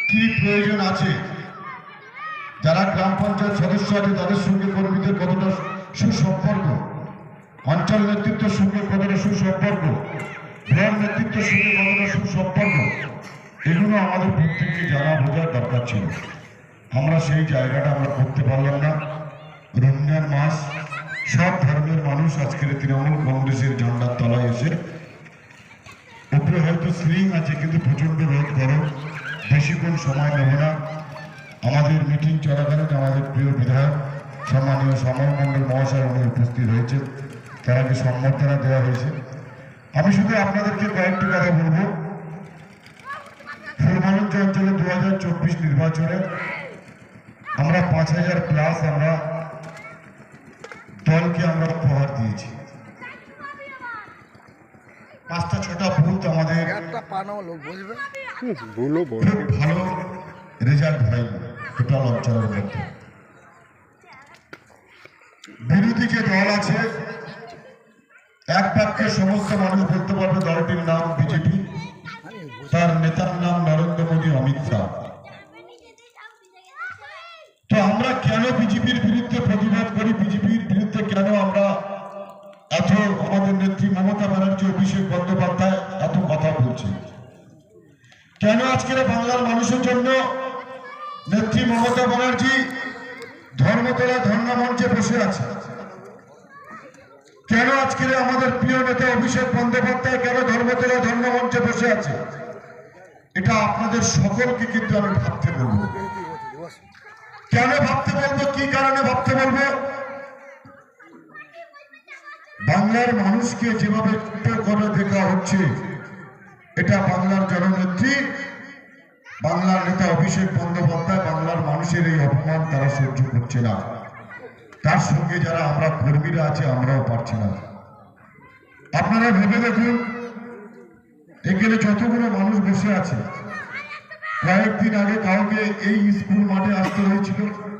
কি প্রয়োজন আছে, যারা গ্রাম পঞ্চায়েত সদস্য আছে তাদের সঙ্গে কর্মীদের কতটা সুসম্পর্ক, অঞ্চল নেতৃত্বের সঙ্গে কতটা সুসম্পর্ক, ব্লক নেতৃত্বের সঙ্গে কতটা সুসম্পর্ক, এগুলো আমাদের প্রত্যেককে জানা বোঝার দরকার ছিল। আমরা সেই জায়গাটা আমরা করতে পারলাম না। রমজান মাস, সব ধর্মের মানুষ আজকের তৃণমূল কংগ্রেসের ঝান্ডার তলায় এসে, উপরে হয়তো স্লিং আছে কিন্তু প্রচন্ড রোদ গরম, বেশিক্ষণ সময় নেব না। আমাদের মিটিং চলাকালীন আমাদের প্রিয় বিধায়ক সম্মানীয় সমর মণ্ডল মহাশয় উনি উপস্থিত হয়েছেন, তারাকে সম্বর্ধনা দেওয়া হয়েছে। আমি শুধু আপনাদেরকে কয়েকটি কথা বলবো। ফুলবাগঞ্জ অঞ্চলে 2024 নির্বাচনে আমরা 5000+ আমরা দলকে আমরা উপহার দিয়েছি। 5টা-6টা বুথ আমাদের খুব ভালো রেজাল্ট হয়নি টোটাল অঞ্চলের মধ্যে। বিরোধী যে দল আছে, এক বাক্যে সমস্ত মানুষ বলতে পারবে দলটির নাম বিজেপি, তার নেতার নাম নরেন্দ্র মোদী, অমিত শাহ। তো আমরা কেন বিজেপির বিরুদ্ধে প্রতিবাদ করি, বিজেপির বিরুদ্ধে কেন আমরা এত, আমাদের নেত্রী মমতা ব্যানার্জি, অভিষেক বন্দ্যোপাধ্যায় এত কথা বলছি, কেন আজকের বাংলার মানুষের জন্য নেত্রী মমতা ব্যানার্জি ধর্মতলা ধর্ণা মঞ্চে বসে আছে, কেন আজকের আমাদের প্রিয় নেতা অভিষেক বন্দ্যোপাধ্যায় কেন ধর্মতলা ধর্ণা মঞ্চে বসে আছে, এটা আপনাদের সকলকে কিন্তু আমি ভাবতে বলবো। কেন ভাবতে বলবো, কি কারণে ভাবতে বলবো? বাংলার মানুষকে যেভাবে করে দেখা হচ্ছে, এটা বাংলার জননেত্রী, বাংলার নেতা অভিষেক বন্দ্যোপাধ্যায় বাংলার মানুষের এই অপমান তারা সহ্য করছে না। তার সঙ্গে যারা আমরা কর্মীরা আছে আমরাও পারছি না। আপনারা ভেবে দেখুন, এখানে যতগুলো মানুষ বসে আছে, কয়েকদিন আগে কাউকে এই স্কুল মাঠে আসতে হয়েছিল,